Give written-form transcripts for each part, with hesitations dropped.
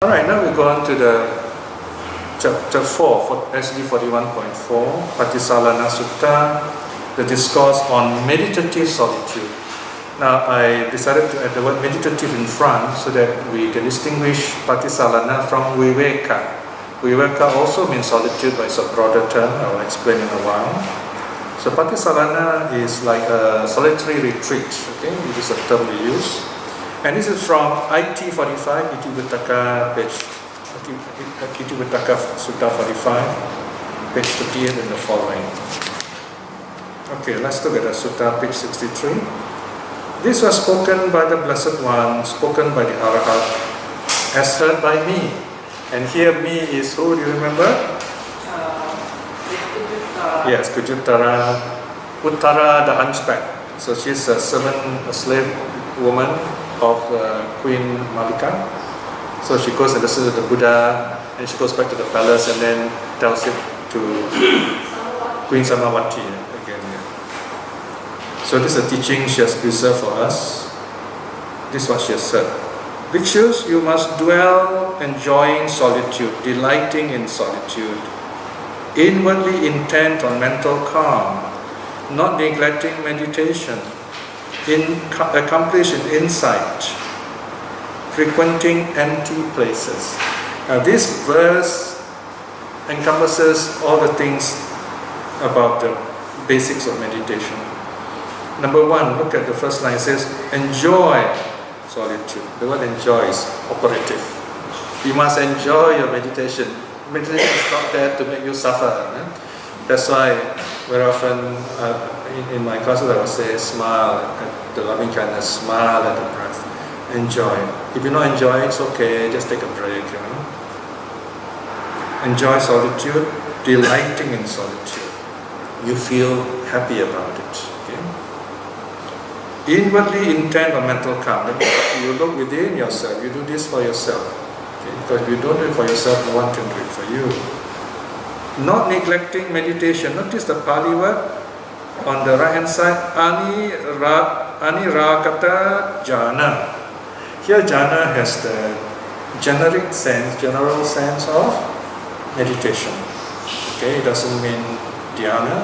Alright, now we go on to the chapter 4, SD 41.4, Patisalana Sutta, the discourse on meditative solitude. Now I decided to add the word meditative in front so that we can distinguish Patisalana from Viveka. Viveka also means solitude, but it's a broader term. I will explain in a while. So Patisalana is like a solitary retreat. Okay, it is a term we use. And this is from IT 45, Itivuttaka, page Itivuttaka Sutta 45, page 38 and the following. Okay, let's look at the Sutta, page 63. This was spoken by the Blessed One, spoken by the Arahat, as heard by me. And here me is who, do you remember? Yes, Kujuttara, Uttara the hunchback. So she's a servant, a slave woman of Queen Malika. So she goes and listens to the Buddha, and she goes back to the palace and then tells it to Queen Samawati again. So this is a teaching she has preserved for us. This is what she has said. Bhikshus, you must dwell enjoying solitude, delighting in solitude, inwardly intent on mental calm, not neglecting meditation, accomplish in insight, frequenting empty places. Now this verse encompasses all the things about the basics of meditation. Number one, look at the first line. It says, enjoy solitude. The word enjoy is operative. You must enjoy your meditation. Meditation is not there to make you suffer. That's why very often in my classes I will say, smile at the loving kindness, smile at the breath, enjoy. If you don't enjoy, it's okay, just take a break. Enjoy solitude, delighting in solitude. You feel happy about it. Okay? Inwardly intent on mental calm. You look within yourself, you do this for yourself. Okay? Because if you don't do it for yourself, no one can do it for you. Not neglecting meditation. Notice the Pali word on the right hand side, Anirakata Jhana. Here Jhana has the general sense of meditation. Okay, it doesn't mean dhyana,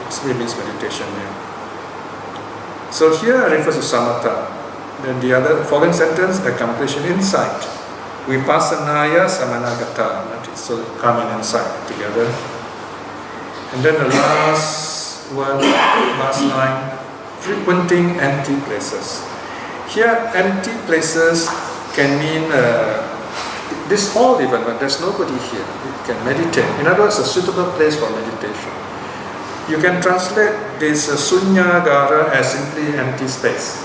it really means meditation here. So here it refers to samatha. Then the other following sentence, accomplish in insight. Vipassanaya samanagata. So calm and insight together. And then the last word, last line, frequenting empty places. Here, empty places can mean this hall even, but there's nobody here. You can meditate. In other words, a suitable place for meditation. You can translate this sunyagara as simply empty space.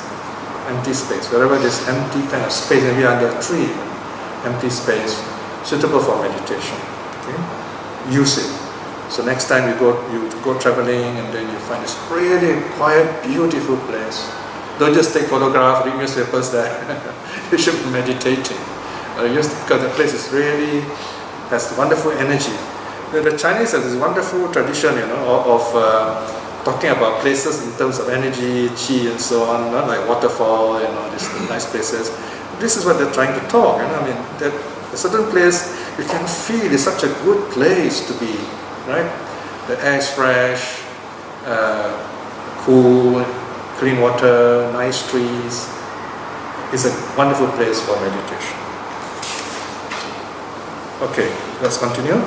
Empty space. Wherever there's empty kind of space, maybe under a tree, empty space, suitable for meditation. Okay? Use it. So next time you go traveling and then you find this really quiet, beautiful place. Don't just take photographs, read newspapers there. You should be meditating. Just because the place is really has wonderful energy. The Chinese have this wonderful tradition, of talking about places in terms of energy, qi, and so on, not like waterfall, these nice places. This is what they're trying to talk. That a certain place you can feel is such a good place to be, right? The air is fresh, cool, clean water, nice trees. It's a wonderful place for meditation. Okay, let's continue.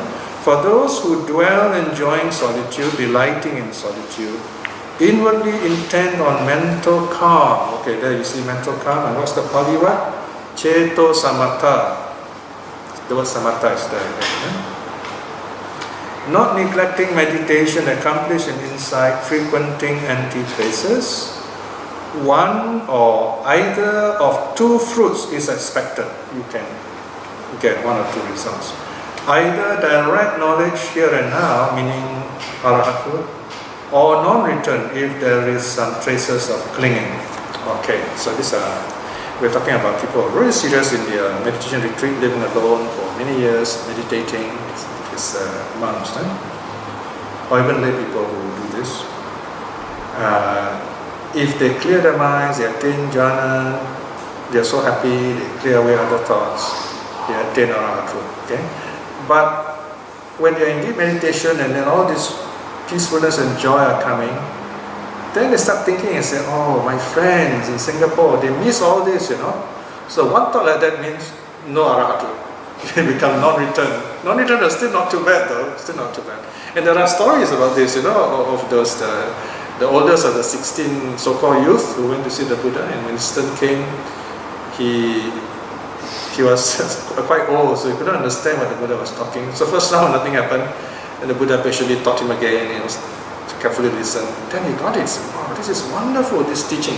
For those who dwell enjoying solitude, delighting in solitude, inwardly intent on mental calm. Okay, there you see mental calm. And what's the Pali word? Ceto samatha. The word samatha is there. Not neglecting meditation, accomplish in insight, frequenting empty places. One or either of two fruits is expected. You can get one or two results. Either direct knowledge here and now, meaning arahathood, or non-return if there is some traces of clinging. Okay, so we're talking about people who are really serious in their meditation retreat, living alone for many years, meditating. It's monks, or even lay people who do this. If they clear their minds, they attain jhana, they're so happy, they clear away other thoughts. they attain arahathood. Okay? But when they're in deep meditation and then all this peacefulness and joy are coming, then they start thinking and say, oh, my friends in Singapore, they miss all this, So one thought like that means no arahathood. They become non-return. Non-return is still not too bad though, still not too bad. And there are stories about this, of those, the oldest of the 16 so-called youth who went to see the Buddha, and when Winston came, he was quite old, so he couldn't understand what the Buddha was talking. So first round, nothing happened, and the Buddha patiently taught him again, and he was carefully listened. Then he got it. He said, wow, this is wonderful, this teaching.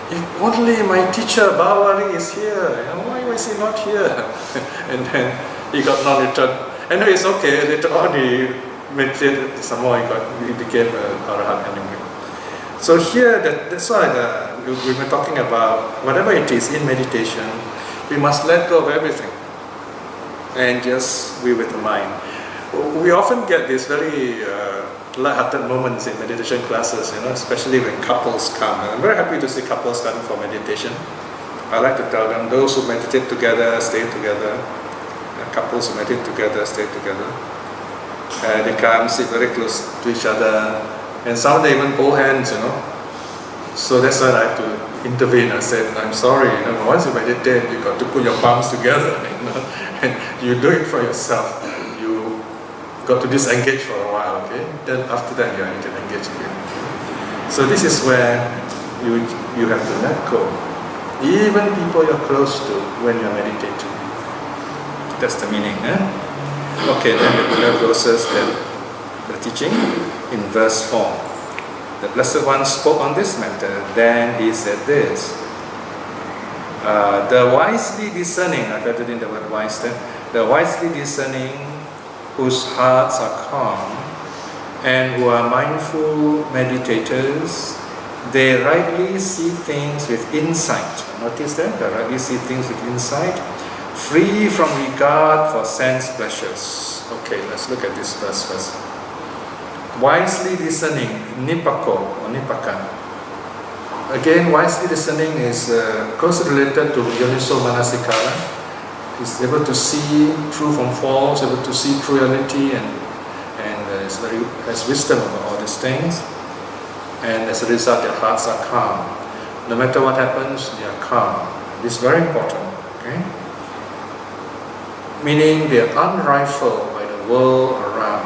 If only my teacher Bawali is here, why was he not here? And then he got non-return. And it's okay, later on he meditated some more, he became an Arhat anyway. So here, that's why we were talking about whatever it is in meditation, we must let go of everything and just be with the mind. We often get these very light-hearted moments in meditation classes, especially when couples come. And I'm very happy to see couples coming for meditation. I like to tell them, those who meditate together, stay together. Couples who meditate together, stay together. They come, sit very close to each other, and some they even hold hands, So that's why I have to intervene. I said, I'm sorry, once you meditate, you got to put your palms together, and you do it for yourself. You got to disengage for a while, okay? Then after that, you can engage again. So this is where you have to let go. Even people you're close to when you're meditating. That's the meaning, Okay, then the Buddha closes the teaching in verse 4. The Blessed One spoke on this matter. Then he said this. The wisely discerning, I've added in the word wise there, the wisely discerning whose hearts are calm and who are mindful meditators, they rightly see things with insight. Notice that? They rightly see things with insight, free from regard for sense pleasures. Okay, let's look at this verse first. Wisely discerning, nipako or nipakan. Again, wisely discerning is closely related to yoniso manasikara. He's able to see true from false, able to see true reality, and has wisdom about all these things. And as a result, their hearts are calm. No matter what happens, they are calm. This is very important. Okay? Meaning they are unrifled by the world around.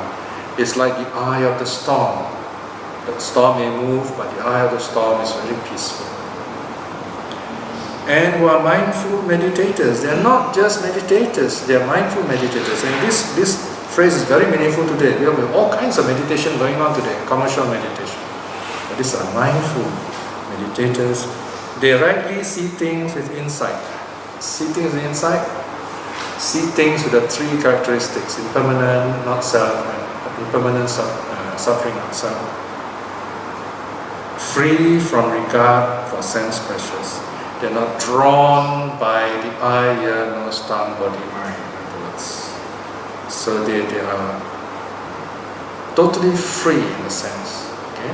It's like the eye of the storm. The storm may move, but the eye of the storm is very peaceful. And who are mindful meditators. They are not just meditators, they are mindful meditators. And this phrase is very meaningful today. We have all kinds of meditation going on today, commercial meditation. But these are mindful meditators. They rightly see things with insight. See things with insight? See things with the three characteristics: impermanent, not self, and impermanent suffering, not self. Free from regard for sense pleasures. They are not drawn by the eye, ear, nose, tongue, body, mind, in other words. So they are totally free in a sense. Okay?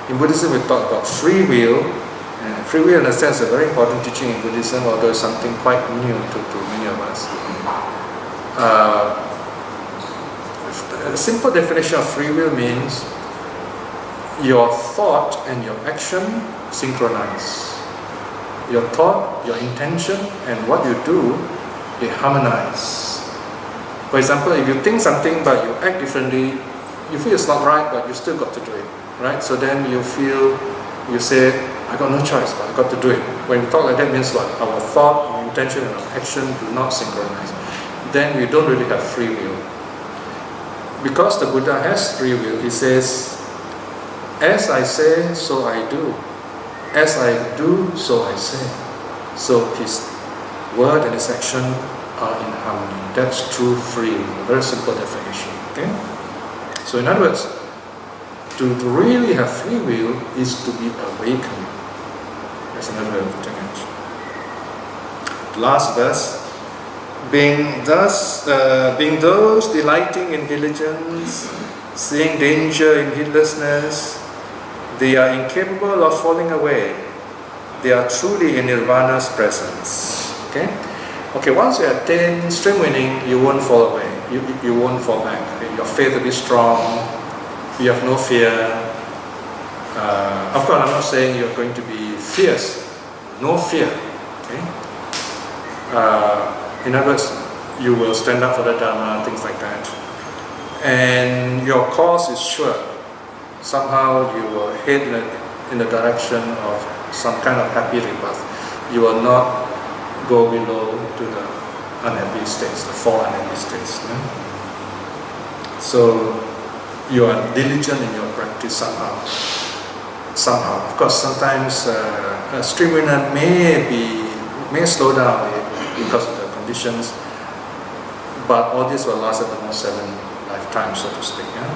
In Buddhism, we talk about free will. And free will, in a sense, is a very important teaching in Buddhism, although it's something quite new to many of us. A simple definition of free will means your thought and your action synchronize. Your thought, your intention, and what you do, they harmonize. For example, if you think something but you act differently, you feel it's not right, but you still got to do it, right? So then you say, I got no choice, but I got to do it. When we talk like that, means what? Our thought, our intention, and our action do not synchronize. Then we don't really have free will. Because the Buddha has free will, he says, as I say, so I do. As I do, so I say. So his word and his action are in harmony. That's true free will. Very simple definition. Okay? So in other words, to really have free will is to be awakened. That's another way of putting it. Last verse. Being those delighting in diligence, seeing danger in heedlessness, they are incapable of falling away. They are truly in Nirvana's presence. Okay? Okay, once you attain stream winning, you won't fall away. You won't fall back. Okay? Your faith will be strong. You have no fear. Of course, I'm not saying you're going to be fierce. No fear. Okay. In other words, you will stand up for the Dharma, things like that. And your course is sure. Somehow you will head in the direction of some kind of happy rebirth. You will not go below to the unhappy states, the four unhappy states. Yeah? So you are diligent in your practice somehow. Somehow, of course, sometimes a stream winner may slow down because of the conditions, but all this will last at the most 7 lifetimes, so to speak. Yeah?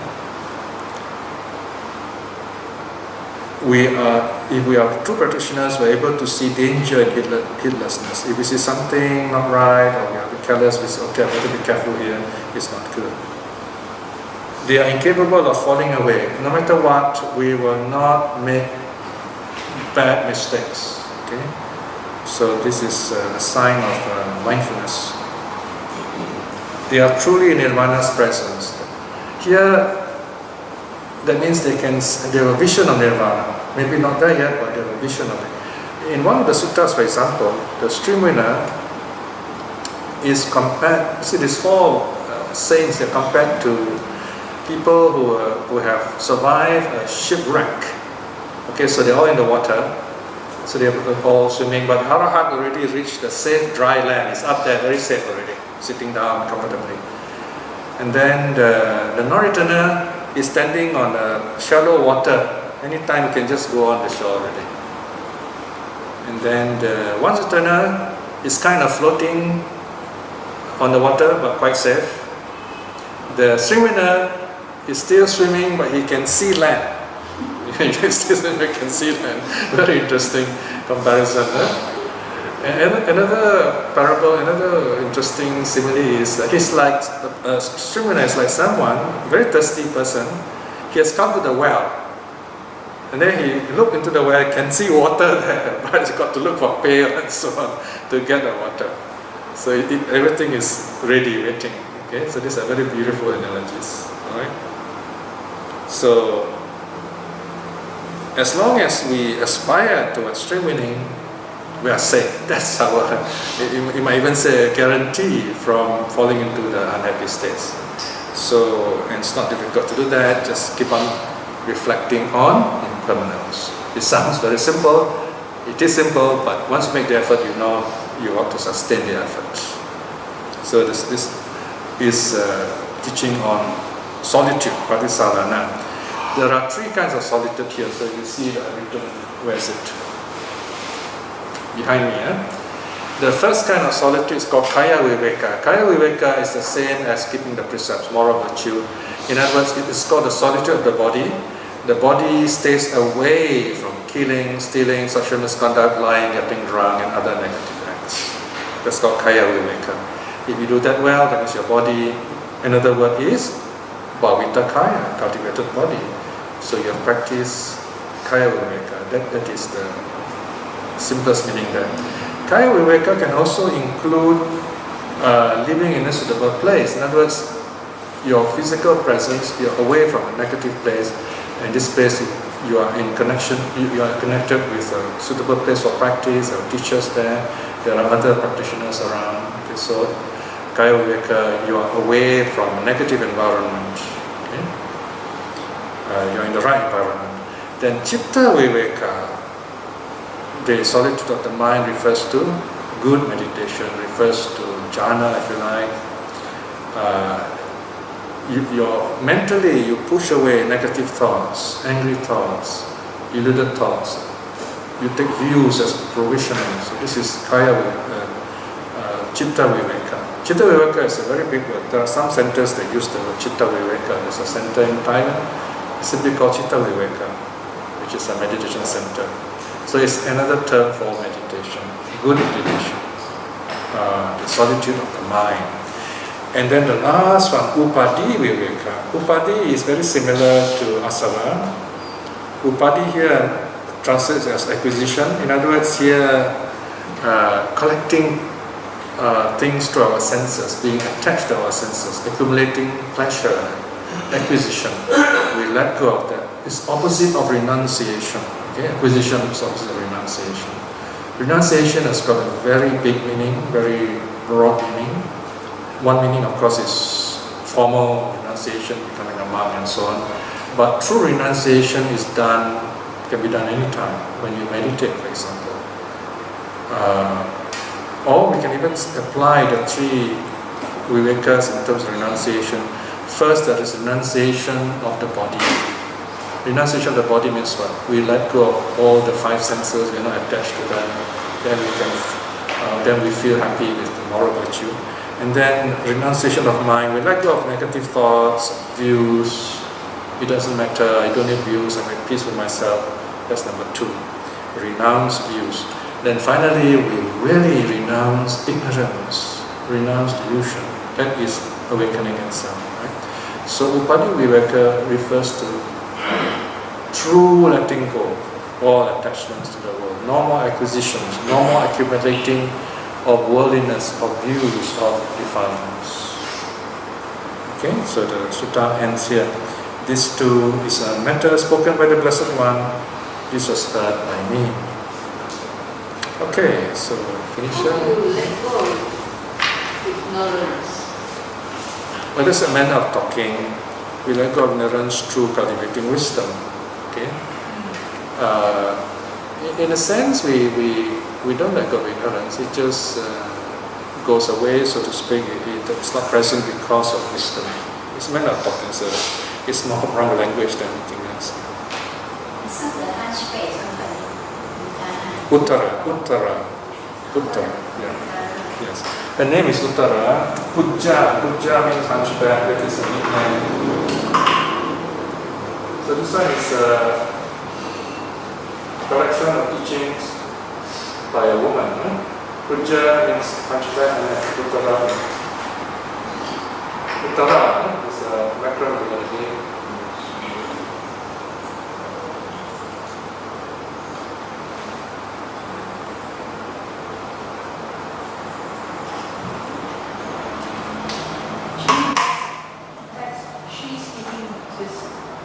If we are true practitioners, we're able to see danger in heedlessness. If we see something not right, or we are a bit careless, we say, okay, I better be careful here, it's not good. They are incapable of falling away. No matter what, we will not make bad mistakes. Okay? So this is a sign of mindfulness. They are truly in Nirvana's presence. Here, that means they have a vision of Nirvana. Maybe not there yet, but they have a vision of it. In one of the suttas, for example, the stream winner is compared. See, these four saints, they're compared to people who have survived a shipwreck. Okay, so they're all in the water, so they're all swimming, but the Arahant already reached the safe dry land. It's up there, very safe already, sitting down comfortably. And then the non-returner is standing on shallow water. Anytime you can just go on the shore already. And then the one-returner is kind of floating on the water, but quite safe. The stream winner is still swimming, but he can see land. He can see land. Very interesting comparison. And another parable, another interesting simile is he's like a stream winner is like someone, very thirsty person. He has come to the well, and then he looked into the well, can see water there, but he's got to look for pail and so on to get the water. So everything is ready, waiting. Okay, so these are very beautiful analogies. All right. So as long as we aspire to stream winning, we are safe. That's our, you might even say, a guarantee from falling into the unhappy states. So, and it's not difficult to do that, just keep on reflecting on impermanence. It sounds very simple, it is simple, but once you make the effort, you know you have to sustain the effort. So this is teaching on solitude, Patisalana. There are 3 kinds of solitude here, so you see that I've written, where is it? Behind me. The first kind of solitude is called Kaya Viveka. Kaya Viveka is the same as keeping the precepts, moral virtue. In other words, it is called the solitude of the body. The body stays away from killing, stealing, sexual misconduct, lying, getting drunk, and other negative acts. That's called Kaya Viveka. If you do that well, that means your body, another word is Bhavita Kaya, cultivated body. So you have practiced Kaya Viveka. That is the simplest meaning there. Kaya Viveka can also include living in a suitable place. In other words, your physical presence, you're away from a negative place, and this place you are in connection, you are connected with a suitable place for practice, there are teachers there are other practitioners around. Okay, so Kaya Viveka, you are away from a negative environment. Okay? You're in the right environment. Then Chitta Viveka, the solitude of the mind, refers to good meditation, refers to jhana, if you like. Mentally, you push away negative thoughts, angry thoughts, deluded thoughts. You take views as provisional. So this is Chitta Viveka. Chitta Viveka is a very big word. There are some centers that use the word Chitta Viveka. There's a center in Thailand, it's simply called Chitta Viveka, which is a meditation center. So it's another term for meditation, good meditation, the solitude of the mind. And then the last one, Upadi Viveka. Upadi is very similar to Asava. Upadi here translates as acquisition. In other words, here collecting things to our senses, being attached to our senses, accumulating pleasure, acquisition. We let go of that. It's opposite of renunciation. Okay, acquisition is opposite of renunciation. Renunciation has got a very big meaning, very broad meaning. One meaning, of course, is formal renunciation, becoming a monk and so on. But true renunciation can be done anytime, when you meditate, for example. Or we can even apply the three vivekas in terms of renunciation. First, there is renunciation of the body. Renunciation of the body means what? We let go of all the five senses, we're not attached to them. Then we feel happy with the moral virtue. And then renunciation of mind, we let go of negative thoughts, views. It doesn't matter, I don't need views, I'm at peace with myself. That's number two. Renounce views. Then finally, we really renounce ignorance, renounce delusion. That is awakening itself. Right? So Upadi Viveka refers to true letting go of all attachments to the world. No more acquisitions, no more accumulating of worldliness, of views, of defilements. Okay, so the sutta ends here. This too is a matter spoken by the Blessed One. This was heard by me. Okay, so finish here. How do you let go of ignorance? Well, there's a manner of talking. We let go of ignorance through cultivating wisdom. Okay. In a sense, we don't let go of ignorance. It just goes away, so to speak. It's not present because of wisdom. It's a manner of talking, so it's more wrong language than anything else. Uttara, yeah. Yes. Her name is Uttara. Puja means hunchback, that is a nickname. So this one is a collection of teachings by a woman. Puja means hunchback and Uttara is a background of the name.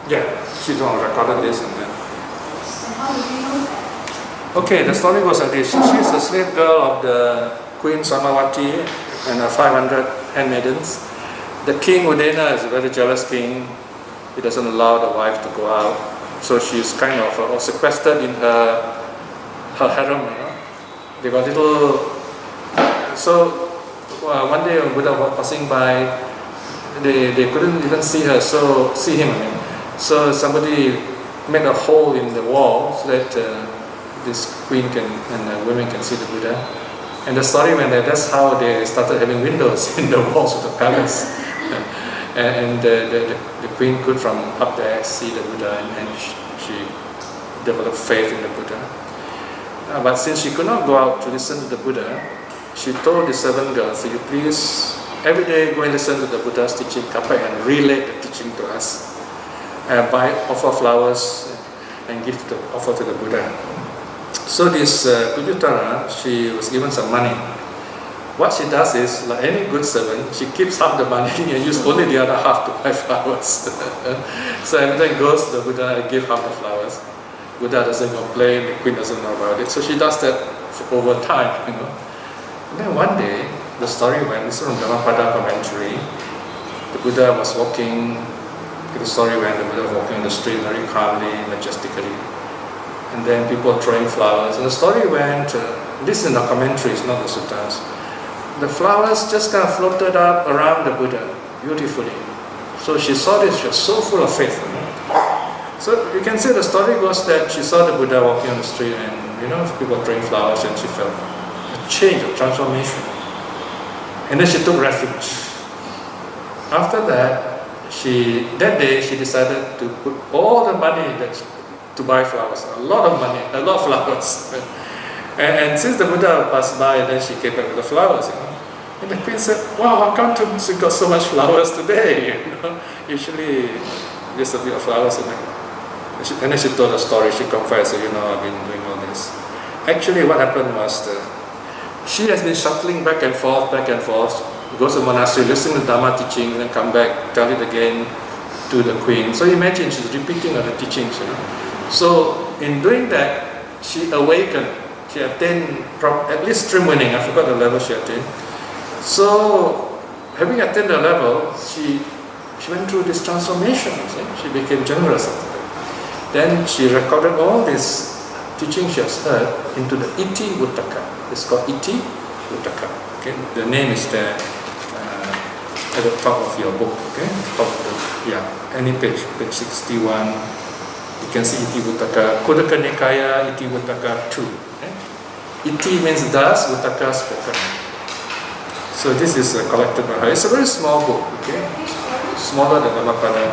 Yeah, she's on recorded this and then. How do you know that? Okay, the story was like this. She's a slave girl of the Queen Samawati and her 500 handmaidens. The king Udena is a very jealous king. He doesn't allow the wife to go out. So she's kind of sequestered in her harem. You know? They got little. So one day when Buddha was passing by, they couldn't even see him. I mean. So somebody made a hole in the wall so that this queen and women can see the Buddha. And the story went that that's how they started having windows in the walls of the palace. and the queen could from up there see the Buddha, and she developed faith in the Buddha. But since she could not go out to listen to the Buddha, she told the servant girl, "So you please every day go and listen to the Buddha's teaching, come back and relay the teaching to us. Offer flowers and offer to the Buddha." So this Pujutara, she was given some money. What she does is, like any good servant, she keeps half the money and uses only the other half to buy flowers. So every time goes to the Buddha and give half the flowers. Buddha doesn't complain, the queen doesn't know about it. So she does that over time, you know. And then one day, the story went, this is from Dhammapada commentary. The Buddha was walking. The story when the Buddha was walking on the street very calmly, majestically, and then people throwing flowers. And the story went, this is in the commentaries, not the suttas. The flowers just kind of floated up around the Buddha, beautifully. So she saw this, she was so full of faith. You know? So you can say the story goes that she saw the Buddha walking on the street and, you know, people throwing flowers, and she felt a change, a transformation. And then she took refuge. After that, that day she decided to put all the money to buy flowers, a lot of money, a lot of flowers. and since the Buddha passed by, then she came back with the flowers. You know? And the queen said, "Wow, how come she got so much flowers today? You know? Usually just a bit of flowers." And then she told a story. She confessed, "You know, I've been doing all this." Actually, what happened was she has been shuttling back and forth, goes to the monastery, listen to Dhamma teaching, and then come back, tell it again to the queen. So imagine she's repeating all the teachings, So in doing that, she awakened. She attained at least stream winning. I forgot the level she attained. So having attained the level, she went through this transformation. She became generous after that. Then she recorded all this teaching she has heard into the Iti Vuttaka. It's called Iti Vuttaka. Okay, the name is there at the top of your book. Okay, any page 61. You can see Iti Vuttaka. Khuddaka Nikaya Iti Vuttaka 2. Okay? Iti means thus, Vuttaka spoken. So this is collected by her. It's a very small book. Okay, smaller than Dhammapada.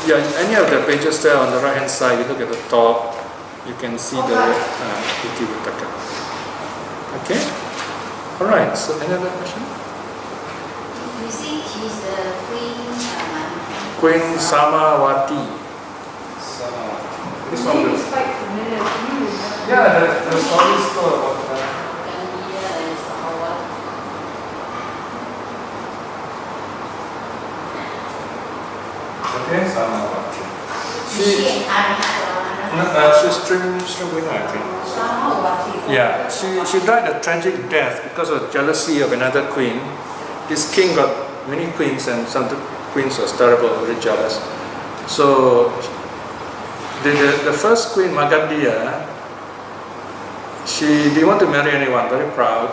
Yeah, any of the pages there on the right hand side, you look at the top, you can see the Iti Vuttaka. Okay? Alright, so any other question? You see, she's the queen. Queen Samawati. This one is quite familiar to you. Yeah, the story is told about her. Okay, Samawati. She's stream winner, I think. Yeah, she died a tragic death because of jealousy of another queen. This king got many queens, and some of the queens was terrible, very jealous. So the first queen, Magadhiya, she didn't want to marry anyone, very proud.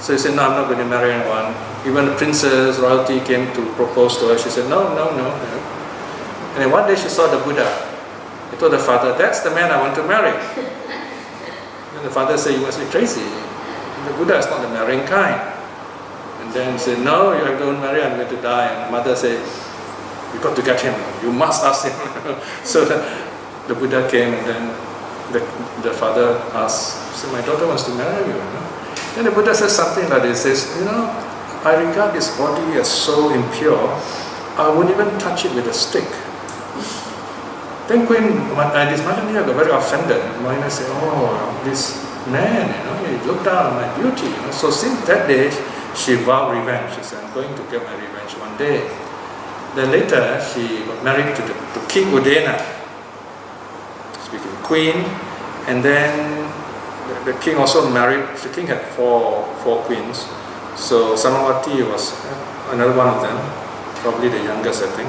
So she said, no, I'm not going to marry anyone. Even the princess, royalty came to propose to her. She said, no. And then one day she saw the Buddha. He told the father, that's the man I want to marry. And the father said, you must be crazy. The Buddha is not the marrying kind. And then he said, no, you don't marry, I'm going to die. And the mother said, you got to get him. You must ask him. So the Buddha came, and then the father asked, so my daughter wants to marry you. Then the Buddha says something like this, says, I regard this body as so impure, I wouldn't even touch it with a stick. Then this Magadhiya got very offended. Mahina said, oh, this man, he looked down on my beauty. So since that day, she vowed revenge. She said, I'm going to get my revenge one day. Then later, she got married to King Udena. She became queen. And then the king also married, the king had four queens. So Samawati was another one of them, probably the youngest, I think.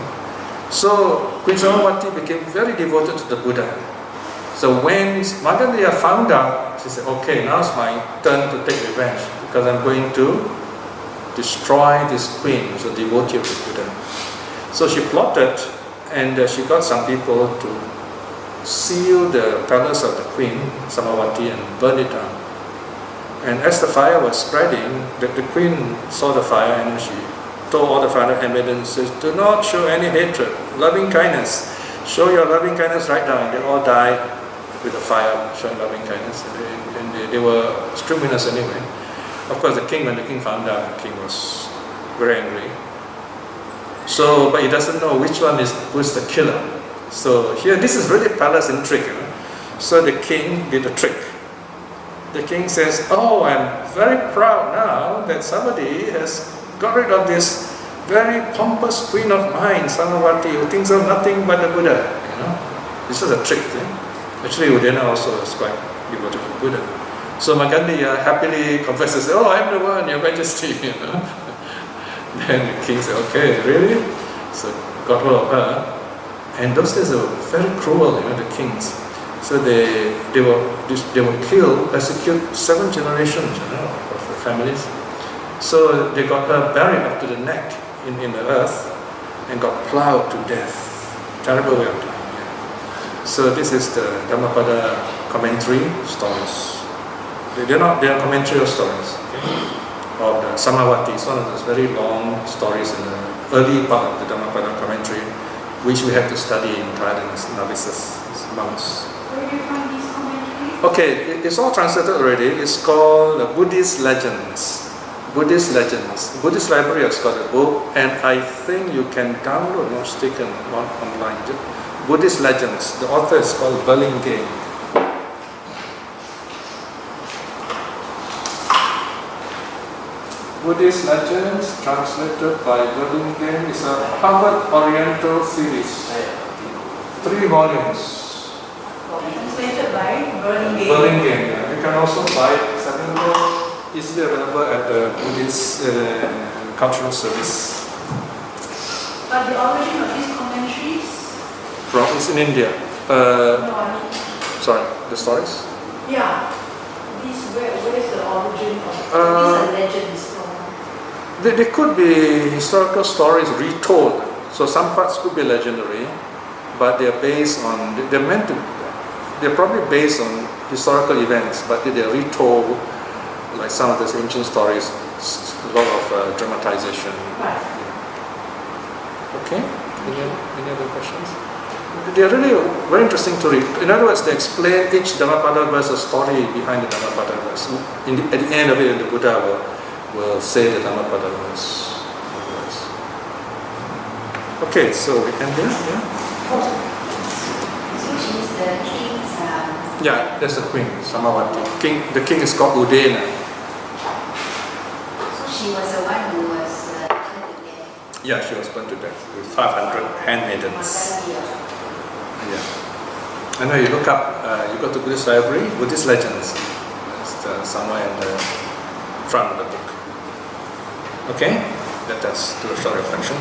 So Queen Samawati became very devoted to the Buddha. So when Magadhiya found out, she said, okay, now it's my turn to take revenge, because I'm going to destroy this queen who's a devotee of the Buddha. So she plotted, and she got some people to seal the palace of the queen, Samawati, and burn it down. And as the fire was spreading, the queen saw the fire, and she told all the father handmaidens, says, do not show any hatred, loving kindness. Show your loving kindness right now. And they all died with the fire, showing loving kindness. And they were stream winners anyway. Of course, when the king found out, the king was very angry. So, but he doesn't know who's the killer. So here, this is really palace intrigue. So the king did a trick. The king says, oh, I'm very proud now that somebody has got rid of this very pompous queen of mine, Samawati, who thinks of nothing but the Buddha. This is a trick. Actually, Udena also is quite devoted to Buddha. So Magadhiya happily confesses, oh, I'm the one, Your Majesty. Then the king said, okay, really? So got hold of her. And those days they were very cruel, the kings. So they would kill, execute 7 generations, of the families. So they got her buried up to the neck in the earth and got plowed to death. Terrible way of dying. Yeah. So this is the Dhammapada commentary stories. They are commentary stories. Okay? Of the Samawati. It's one of those very long stories in the early part of the Dhammapada commentary, which we have to study in Thailand as novices, as monks. Where do you find these commentaries? Okay, it's all translated already. It's called Buddhist Legends. Buddhist Legends. Buddhist Library has got a book, and I think you can download or stick it online. Buddhist Legends. The author is called Burlingame. Buddhist Legends, translated by Burlingame, is a Harvard Oriental series. 3 volumes. Translated by Burlingame. Burlingame. Yeah. You can also buy it. It's available, easily available at the Buddhist Cultural Service. But the origin of these commentaries? It's in India. No, I mean, Sorry, the stories? yeah. Where is the origin of these are legends from? They could be historical stories retold. So some parts could be legendary, but they're based on, they're probably based on historical events, but they're retold, like some of these ancient stories, a lot of dramatization. Right. Okay? Any other questions? They're really very interesting to read. In other words, they explain each Dhammapada verse, a story behind the Dhammapada verse. At the end of it, the Buddha will say the Dhammapada verse. Okay, so we can do it. Yeah? So she's the king's. Yeah, that's the queen, Samawati. The king is called Udena. So she was the one who was burned to death. Yeah, she was burned to death with 500 handmaidens. Yeah. I know you look up, you go to Buddhist library, Buddhist legends. It's somewhere in the front of the book. Okay, let us do a short reflection.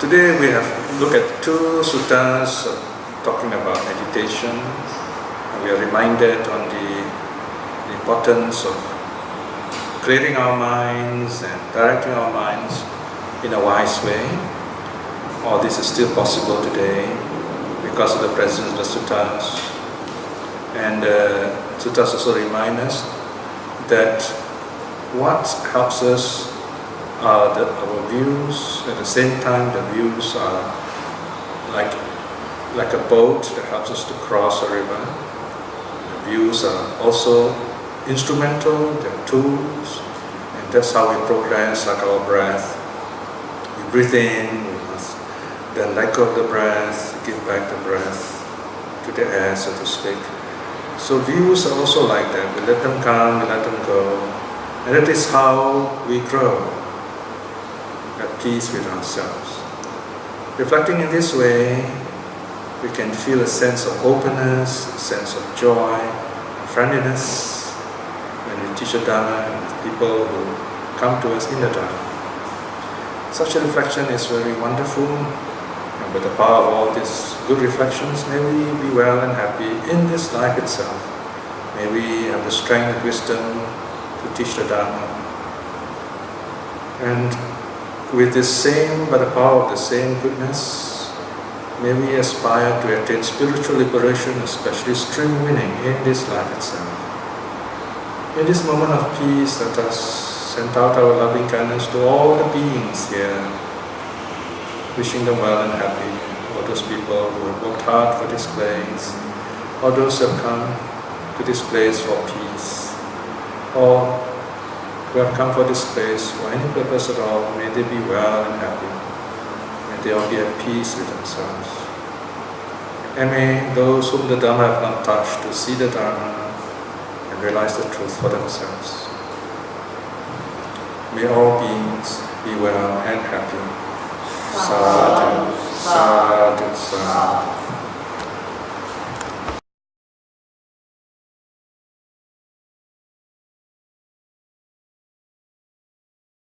Today we have looked at 2 suttas talking about meditation. We are reminded on the importance of clearing our minds and directing our minds in a wise way. All this is still possible today because of the presence of the suttas. And suttas also remind us that what helps us are our views. At the same time, the views are like a boat that helps us to cross a river. The views are also instrumental, they're tools, and that's how we progress, like our breath. We breathe in, we must then let go of the breath, give back the breath to the air, so to speak. So views are also like that. We let them come, we let them go. And that is how we grow at peace with ourselves. Reflecting in this way, we can feel a sense of openness, a sense of joy, friendliness when we teach the Dharma and with people who come to us in the Dharma. Such a reflection is very wonderful, and with the power of all these good reflections, may we be well and happy in this life itself. May we have the strength and wisdom to teach the Dharma. And with this same, by the power of the same goodness, may we aspire to attain spiritual liberation, especially stream winning in this life itself. In this moment of peace, let us send out our loving kindness to all the beings here, wishing them well and happy. All those people who have worked hard for this place, all those who have come to this place for peace, or who have come for this place for any purpose at all, may they be well and happy. May they all be at peace with themselves. And may those whom the Dharma have not touched to see the Dharma and realize the truth for themselves. May all beings be well and happy. Sadhu, sadhu, sadhu.